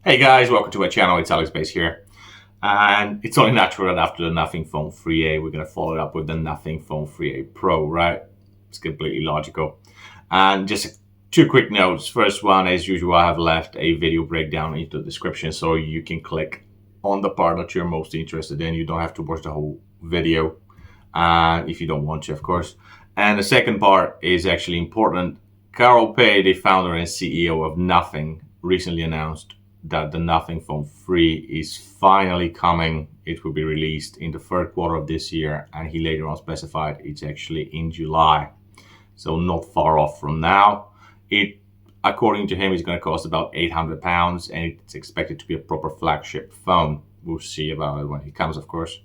Hey guys, welcome to my channel. It's Alex Base here. And it's only natural that after the Nothing Phone 3a, we're going to follow it up with the Nothing Phone 3a Pro, right? It's completely logical. And just two quick notes. First one, as usual, I have left a video breakdown into the description so you can click on the part that you're most interested in. You don't have to watch the whole video if you don't want to, of course. And the second part is actually important. Carol Pei, the founder and CEO of Nothing, recently announced that the Nothing Phone 3 is finally coming. It will be released in the third quarter of this year, and he later on specified it's actually in July. So not far off from now. It, according to him, is going to cost about £800, and it's expected to be a proper flagship phone. We'll see about it when it comes, of course.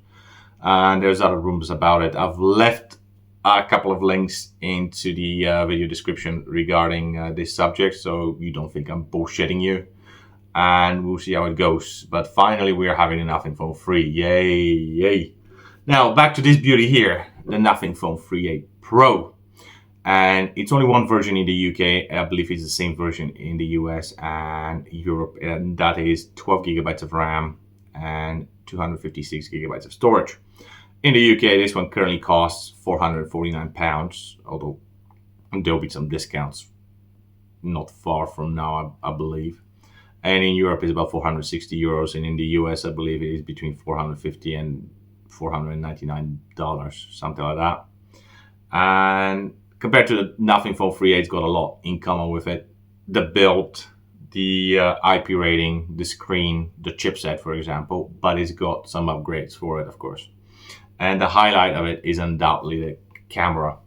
And there's other rumors about it. I've left a couple of links into the video description regarding this subject, so you don't think I'm bullshitting you. And we'll see how it goes. But finally, we are having a Nothing Phone 3. Yay, yay. Now, back to this beauty here, the Nothing Phone 3a Pro. And it's only one version in the UK. I believe it's the same version in the US and Europe. And that is 12 gigabytes of RAM and 256 gigabytes of storage. In the UK, this one currently costs £449, although there'll be some discounts not far from now, I believe. And in Europe, it's about 460 euros. And in the US, I believe it is between 450 and $499, something like that. And compared to the Nothing Phone 3a, it's got a lot in common with it. The build, the IP rating, the screen, the chipset, for example. But it's got some upgrades for it, of course. And the highlight of it is undoubtedly the camera.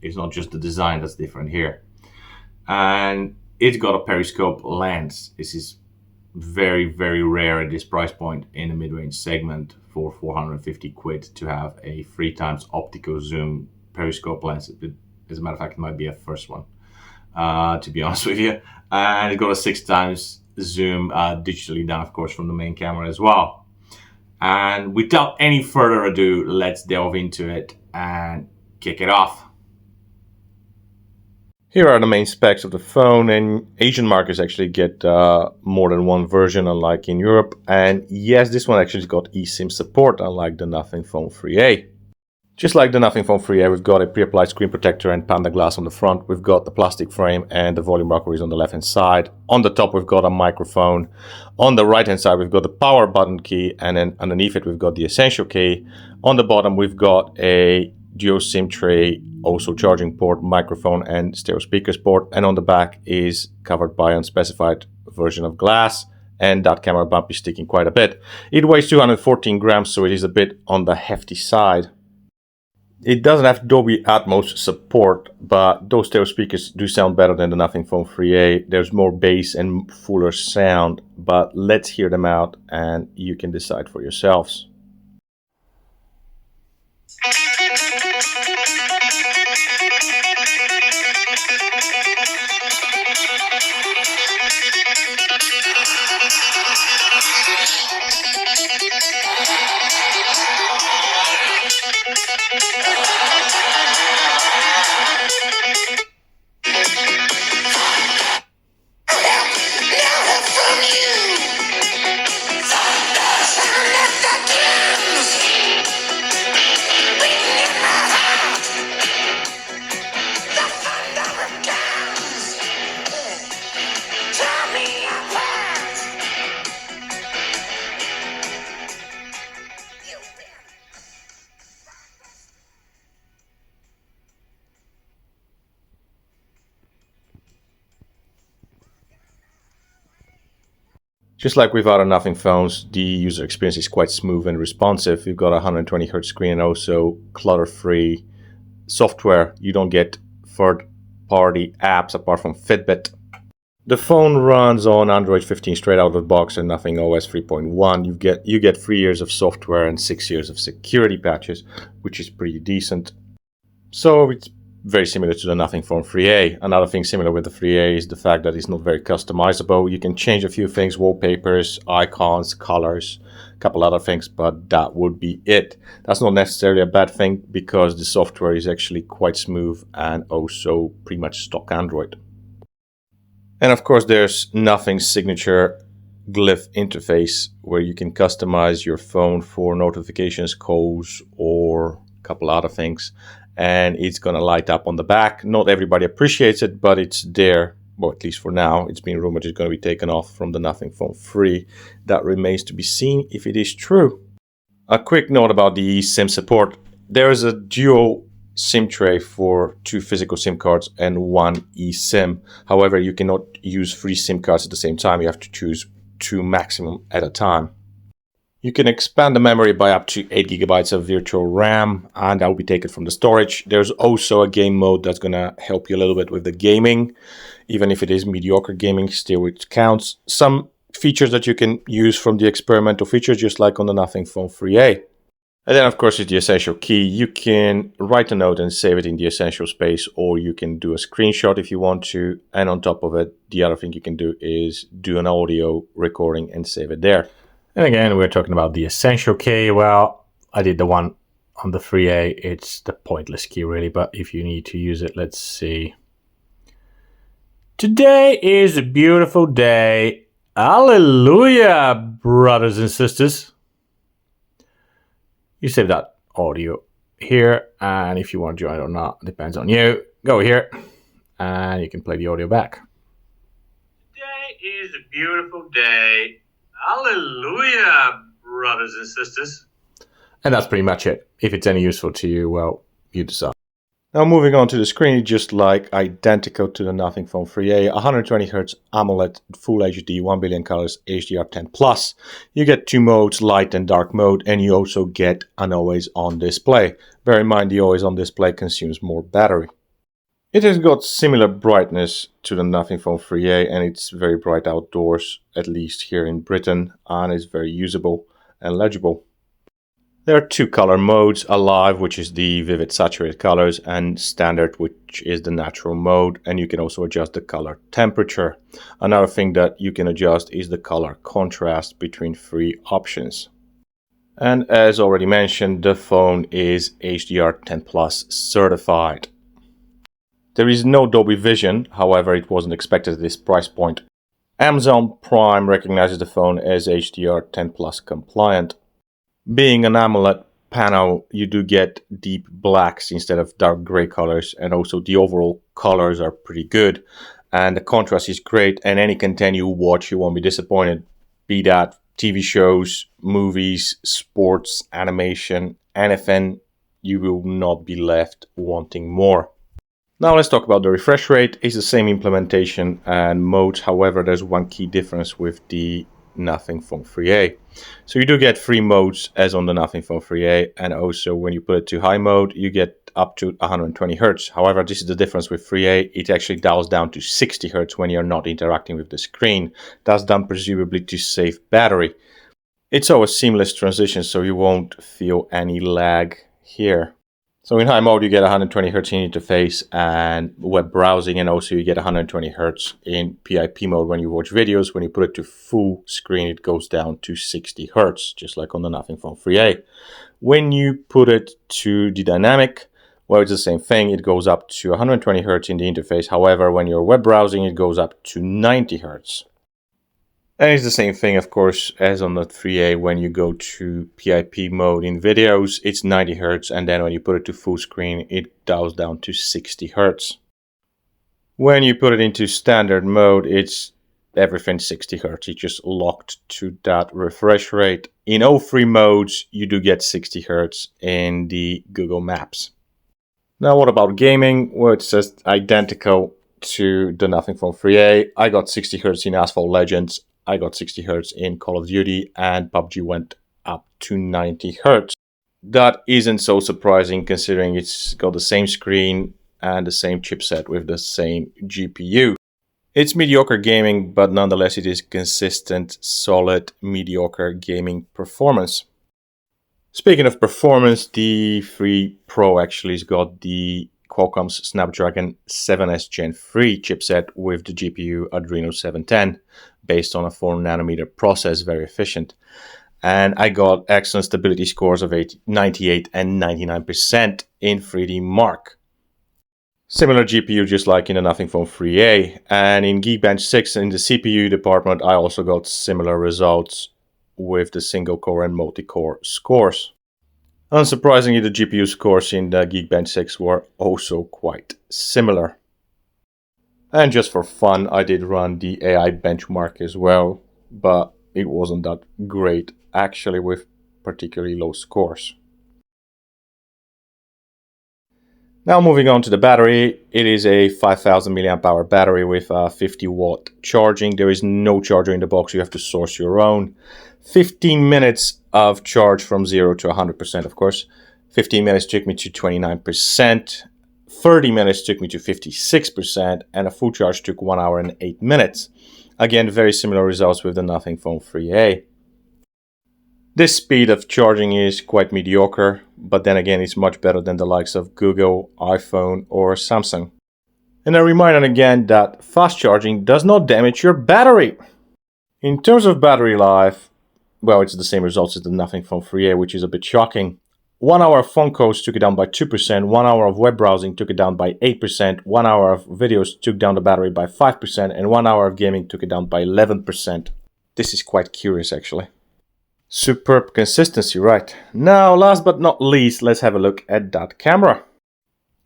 It's not just the design that's different here. And it's got a periscope lens. This is very, very rare at this price point in the mid-range segment for 450 quid to have a 3x optical zoom periscope lens. As a matter of fact, it might be a first one, to be honest with you. And it's got a 6x zoom digitally done, of course, from the main camera as well. And without any further ado, let's delve into it and kick it off. Here are the main specs of the phone, and Asian markets actually get more than one version, unlike in Europe. And yes, this one actually got eSIM support, unlike the Nothing Phone 3a. Just like the Nothing Phone 3a, we've got a pre-applied screen protector and Panda glass on the front. We've got the plastic frame and the volume rocker is on the left-hand side. On the top, we've got a microphone. On the right-hand side, we've got the power button key, and then underneath it, we've got the essential key. On the bottom, we've got a dual SIM tray, also charging port, microphone, and stereo speakers port. And on the back is covered by unspecified version of glass, and that camera bump is sticking quite a bit. It weighs 214 grams, so it is a bit on the hefty side. It doesn't have Dolby Atmos support, but those stereo speakers do sound better than the Nothing Phone 3a. There's more bass and fuller sound, but let's hear them out and you can decide for yourselves. Just like with other Nothing phones, the user experience is quite smooth and responsive. You've got a 120Hz screen and also clutter-free software. You don't get third-party apps apart from Fitbit. The phone runs on Android 15 straight out of the box and Nothing OS 3.1. You get 3 years of software and 6 years of security patches, which is pretty decent. So it's very similar to the Nothing Phone 3a. Another thing similar with the 3a is the fact that it's not very customizable. You can change a few things, wallpapers, icons, colors, a couple other things, but that would be it. That's not necessarily a bad thing because the software is actually quite smooth and also pretty much stock Android. And of course there's Nothing's signature glyph interface where you can customize your phone for notifications, calls, or a couple other things. And it's going to light up on the back. Not everybody appreciates it, but it's there. Well, at least for now. It's been rumored it's going to be taken off from the Nothing Phone 3. That remains to be seen if it is true. A quick note about the eSIM support. There is a dual SIM tray for 2 physical SIM cards and 1 eSIM. However, you cannot use 3 SIM cards at the same time. You have to choose 2 maximum at a time. You can expand the memory by up to 8 GB of virtual RAM, and that will be taken from the storage. There's also a game mode that's going to help you a little bit with the gaming. Even if it is mediocre gaming, still it counts. Some features that you can use from the experimental features, just like on the Nothing Phone 3A. And then, of course, is the Essential key. You can write a note and save it in the Essential space, or you can do a screenshot if you want to. And on top of it, the other thing you can do is do an audio recording and save it there. And again, we're talking about the Essential key. Well, I did the one on the 3A. It's the pointless key, really. But if you need to use it, let's see. Today is a beautiful day. Hallelujah, brothers and sisters. You save that audio here, and if you want to join it or not, depends on you. Go here, and you can play the audio back. Today is a beautiful day. Hallelujah, brothers and sisters. And that's pretty much it. If it's any useful to you, well, you decide. Now moving on to the screen, just like identical to the Nothing Phone 3A, 120Hz AMOLED Full HD 1 billion colors HDR10+. You get 2 modes, light and dark mode, and you also get an always on display. Bear in mind the always on display consumes more battery. It has got similar brightness to the Nothing Phone 3A, and it's very bright outdoors, at least here in Britain, and is very usable and legible. There are 2 color modes, Alive, which is the vivid saturated colors, and Standard, which is the natural mode, and you can also adjust the color temperature. Another thing that you can adjust is the color contrast between 3 options. And as already mentioned, the phone is HDR10+ certified. There is no Dolby Vision, however it wasn't expected at this price point. Amazon Prime recognizes the phone as HDR10+ compliant. Being an AMOLED panel, you do get deep blacks instead of dark gray colors, and also the overall colors are pretty good, and the contrast is great, and any content you watch you won't be disappointed, be that TV shows, movies, sports, animation, anything, you will not be left wanting more. Now let's talk about the refresh rate. It's the same implementation and modes, however there's one key difference with the Nothing Phone 3A. So you do get 3 modes as on the Nothing Phone 3A, and also when you put it to high mode you get up to 120 Hz. However, this is the difference with 3A, it actually dials down to 60 Hz when you're not interacting with the screen. That's done presumably to save battery. It's always seamless transition, so you won't feel any lag here. So in high mode you get 120 Hz in interface and web browsing, and also you get 120 Hz in PIP mode when you watch videos. When you put it to full screen it goes down to 60 Hz, just like on the Nothing Phone 3A. When you put it to the dynamic, well, it's the same thing, it goes up to 120 Hz in the interface. However, when you're web browsing it goes up to 90 Hz. And it's the same thing, of course, as on the 3A. When you go to PIP mode in videos, it's 90 Hz, and then when you put it to full screen, it dials down to 60 Hz. When you put it into standard mode, it's everything 60 Hz. It's just locked to that refresh rate. In all 3 modes, you do get 60 Hz in the Google Maps. Now, what about gaming? Well, it's just identical to the Nothing Phone 3A. I got 60 Hz in Asphalt Legends. I got 60 Hz in Call of Duty, and PUBG went up to 90 Hz. That isn't so surprising considering it's got the same screen and the same chipset with the same GPU. It's mediocre gaming, but nonetheless it is consistent, solid, mediocre gaming performance. Speaking of performance, the 3 Pro actually has got the Qualcomm's Snapdragon 7S Gen 3 chipset with the GPU Adreno 710 based on a 4nm process, very efficient. And I got excellent stability scores of 98 and 99% in 3D Mark. Similar GPU just like in the Nothing Phone 3a, and in Geekbench 6 in the CPU department I also got similar results with the single core and multi-core scores. Unsurprisingly, the GPU scores in the Geekbench 6 were also quite similar. And just for fun, I did run the AI benchmark as well, but it wasn't that great actually with particularly low scores. Now moving on to the battery, it is a 5000 mAh battery with 50 watt charging. There is no charger in the box, you have to source your own. 15 minutes of charge from 0 to 100%, of course. 15 minutes took me to 29%, 30 minutes took me to 56%, and a full charge took 1 hour and 8 minutes. Again, very similar results with the Nothing Phone 3a. This speed of charging is quite mediocre, but then again it's much better than the likes of Google, iPhone or Samsung. And a reminder again that fast charging does not damage your battery. In terms of battery life, well, it's the same results as the Nothing Phone 3a, which is a bit shocking. 1 hour of phone calls took it down by 2%, 1 hour of web browsing took it down by 8%, 1 hour of videos took down the battery by 5%, and 1 hour of gaming took it down by 11%. This is quite curious actually. Superb consistency, right? Now, last but not least, let's have a look at that camera.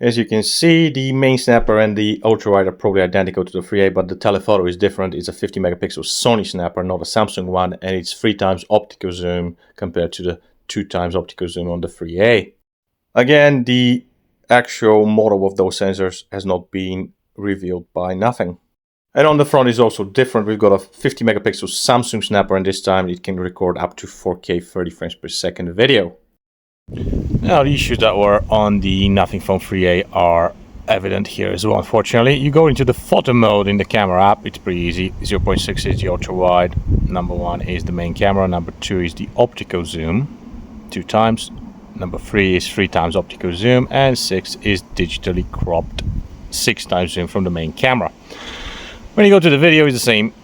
As you can see, the main snapper and the ultrawide are probably identical to the 3a, but the telephoto is different. It's a 50 megapixel Sony snapper, not a Samsung one, and it's 3 times optical zoom compared to the 2 times optical zoom on the 3a. Again, the actual model of those sensors has not been revealed by Nothing. And on the front is also different. We've got a 50 megapixel Samsung snapper, and this time it can record up to 4K 30 frames per second video. Now the issues that were on the Nothing Phone 3a are evident here as well, unfortunately. You go into the photo mode in the camera app, it's pretty easy. 0.6 is the ultra wide, number 1 is the main camera, number 2 is the optical zoom, 2 times, number 3 is 3 times optical zoom, and 6 is digitally cropped 6 times zoom from the main camera. When you go to the video, it's the same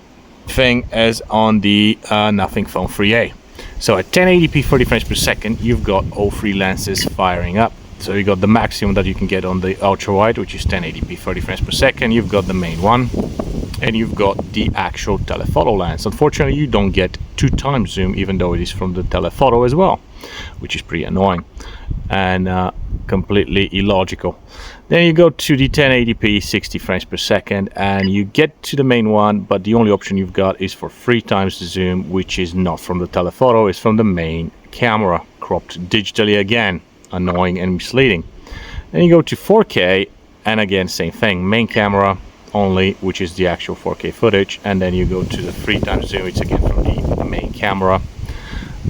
thing as on the Nothing Phone 3a. So at 1080p 30 frames per second, you've got all 3 lenses firing up. So you got the maximum that you can get on the ultra wide, which is 1080p 30 frames per second. You've got the main one, and you've got the actual telephoto lens. Unfortunately, you don't get 2 times zoom, even though it is from the telephoto as well, which is pretty annoying and completely illogical. Then you go to the 1080p 60 frames per second and you get to the main one, but the only option you've got is for 3 times the zoom, which is not from the telephoto, it's from the main camera, cropped digitally again, annoying and misleading. Then you go to 4K and again same thing, main camera only, which is the actual 4K footage, and then you go to the 3 times zoom, it's again from the main camera,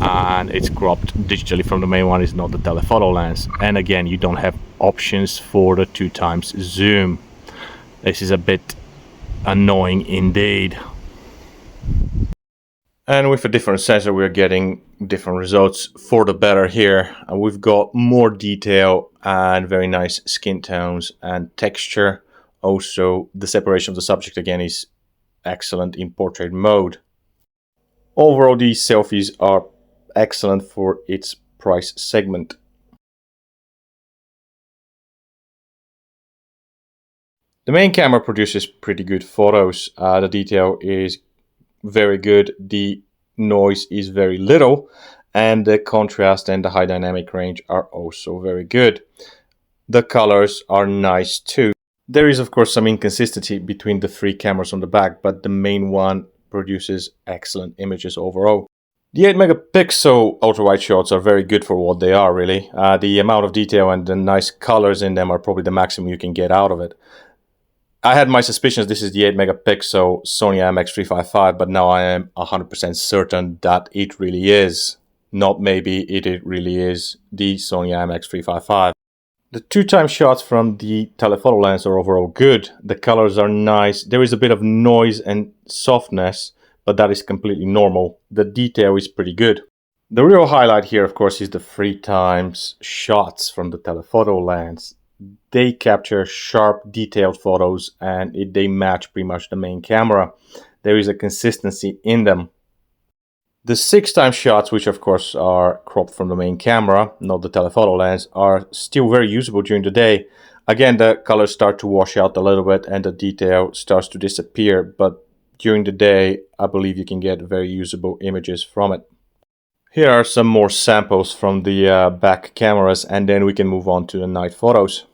and it's cropped digitally from the main one, is not the telephoto lens. And again, you don't have options for the 2 times zoom. This is a bit annoying indeed. And with a different sensor, we're getting different results for the better here. And we've got more detail and very nice skin tones and texture. Also, the separation of the subject again is excellent in portrait mode. Overall, these selfies are excellent for its price segment. The main camera produces pretty good photos. The detail is very good, the noise is very little, and the contrast and the high dynamic range are also very good. The colors are nice too. There is of course some inconsistency between the 3 cameras on the back, but the main one produces excellent images overall. The 8 megapixel ultra-wide shots are very good for what they are, really. The amount of detail and the nice colors in them are probably the maximum you can get out of it. I had my suspicions this is the 8 megapixel Sony IMX355, but now I am 100% certain that it really is. Not maybe, it really is the Sony IMX355. The 2 times shots from the telephoto lens are overall good. The colors are nice. There is a bit of noise and softness, but that is completely normal. The detail is pretty good. The real highlight here, of course, is the 3 times shots from the telephoto lens. They capture sharp, detailed photos and they match pretty much the main camera. There is a consistency in them. The 6x shots, which of course are cropped from the main camera, not the telephoto lens, are still very usable during the day. Again, the colors start to wash out a little bit and the detail starts to disappear, but during the day, I believe you can get very usable images from it. Here are some more samples from the back cameras, and then we can move on to the night photos.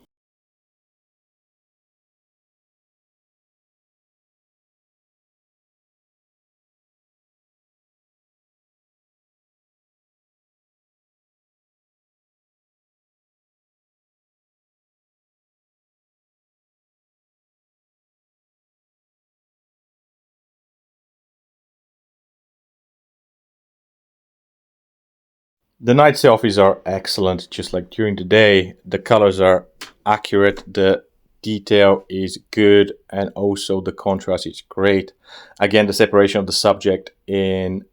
The night selfies are excellent, just like during the day. The colors are accurate, the detail is good, and also the contrast is great. Again, the separation of the subject in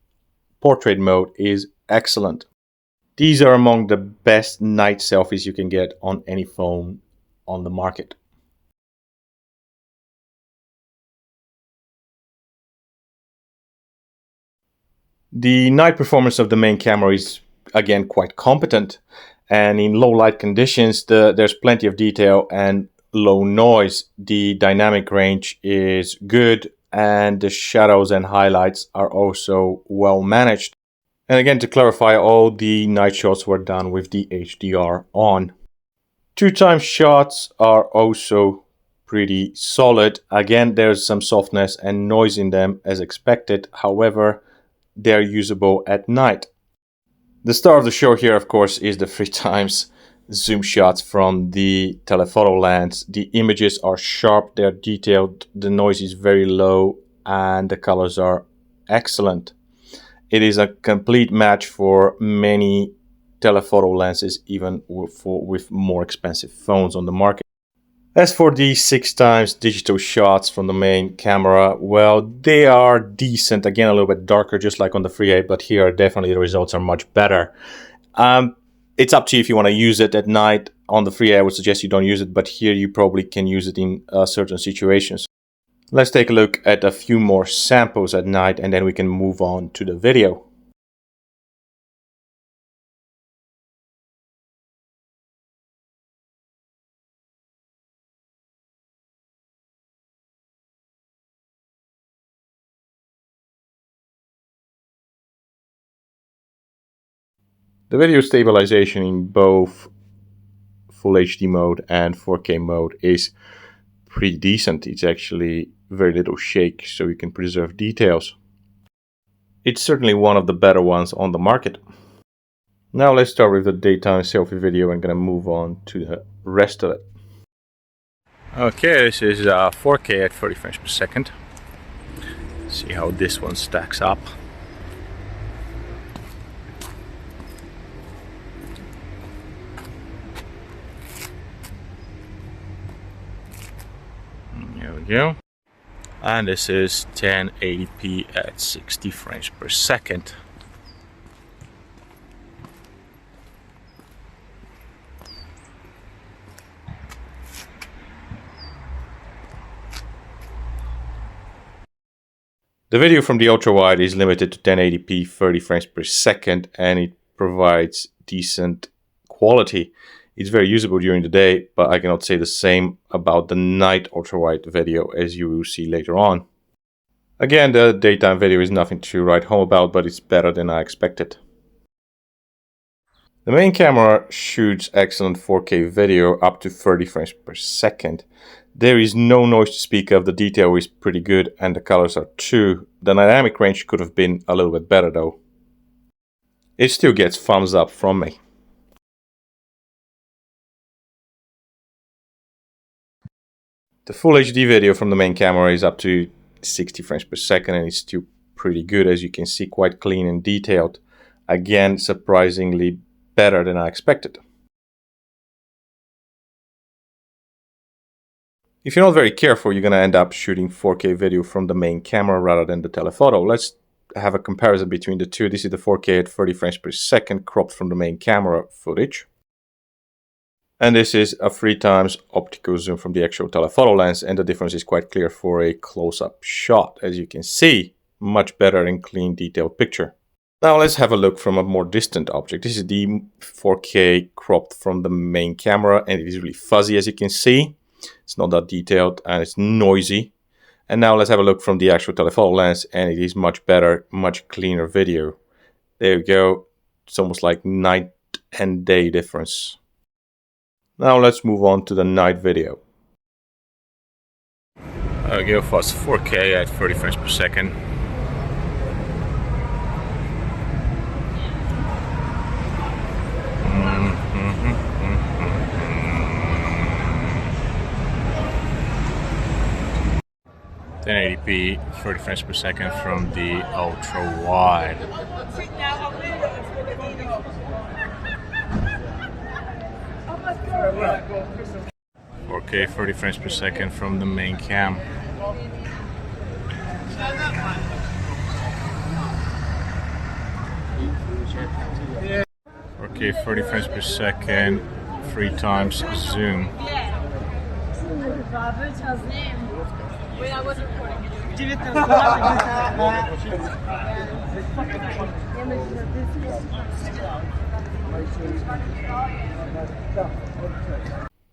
portrait mode is excellent. These are among the best night selfies you can get on any phone on the market. The night performance of the main camera is again quite competent, and in low light conditions there's plenty of detail and low noise. The dynamic range is good and the shadows and highlights are also well managed. And again, to clarify, all the night shots were done with the HDR on. 2x shots are also pretty solid. Again, there's some softness and noise in them as expected. However, they're usable at night. The star of the show here, of course, is the 3x zoom shots from the telephoto lens. The images are sharp, they're detailed, the noise is very low, and the colors are excellent. It is a complete match for many telephoto lenses, even with more expensive phones on the market. As for the 6x digital shots from the main camera, well, they are decent. Again, a little bit darker, just like on the 3A, but here definitely the results are much better. It's up to you if you want to use it at night. On the 3A, I would suggest you don't use it, but here you probably can use it in certain situations. Let's take a look at a few more samples at night, and then we can move on to the video. The video stabilization in both Full HD mode and 4K mode is pretty decent. It's actually very little shake, so you can preserve details. It's certainly one of the better ones on the market. Now let's start with the daytime selfie video and gonna move on to the rest of it. Okay, this is 4K at 30 frames per second. See how this one stacks up. There we go. And this is 1080p at 60 frames per second. The video from the ultra-wide is limited to 1080p 30 frames per second, and it provides decent quality. It's very usable during the day, but I cannot say the same about the night ultra-wide video, as you will see later on. Again, the daytime video is nothing to write home about, but it's better than I expected. The main camera shoots excellent 4K video up to 30 frames per second. There is no noise to speak of, the detail is pretty good, and the colors are too. The dynamic range could have been a little bit better though. It still gets thumbs up from me. The Full HD video from the main camera is up to 60 frames per second and it's still pretty good, as you can see, quite clean and detailed. Again, surprisingly better than I expected. If you're not very careful, you're going to end up shooting 4K video from the main camera rather than the telephoto. Let's have a comparison between the two. This is the 4K at 30 frames per second cropped from the main camera footage. And this is a 3x optical zoom from the actual telephoto lens, and the difference is quite clear for a close-up shot. As you can see, much better and clean detailed picture. Now let's have a look from a more distant object. This is the 4K cropped from the main camera, and it is really fuzzy, as you can see. It's not that detailed and it's noisy. And now let's have a look from the actual telephoto lens, and it is much better, much cleaner video. There you go. It's almost like night and day difference. Now let's move on to the night video. I'll go for 4K at 30 frames per second. Then 1080p, 30 frames per second from the ultra wide. 4K, 30 frames per second from the main cam. Okay, 30 frames per second, 3 times zoom. Wait, I wasn't recording.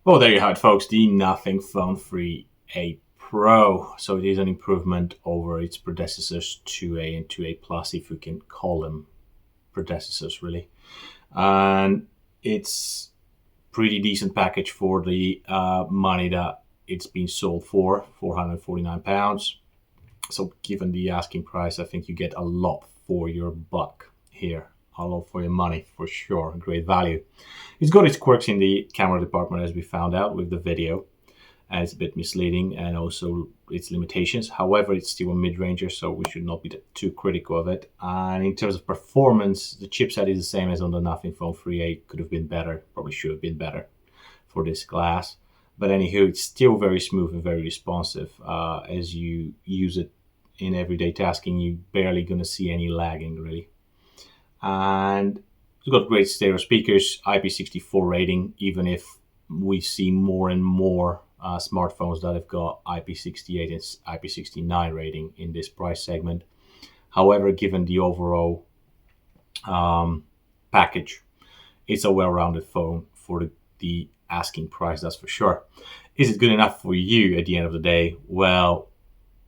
Well, there you have it, folks. The Nothing Phone 3A Pro. So it is an improvement over its predecessors 2A and 2A Plus, if we can call them predecessors, really. And it's pretty decent package for the money that it's been sold for, £449. So given the asking price, I think you get a lot for your buck here. A lot for your money, for sure. Great value. It's got its quirks in the camera department, as we found out with the video. And it's a bit misleading, and also its limitations. However, it's still a mid-ranger, so we should not be too critical of it. And in terms of performance, the chipset is the same as on the Nothing Phone 3A. Could have been better, probably should have been better for this glass. But anywho, it's still very smooth and very responsive. As you use it in everyday tasking, you're barely going to see any lagging, really. And it's got great stereo speakers, IP64 rating, even if we see more and more smartphones that have got IP68 and IP69 rating in this price segment. However, given the overall package, it's a well-rounded phone for the asking price, that's for sure. Is it good enough for you at the end of the day? Well,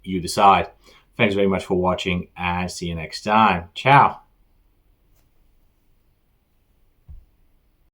you decide. Thanks very much for watching, and see you next time. Ciao.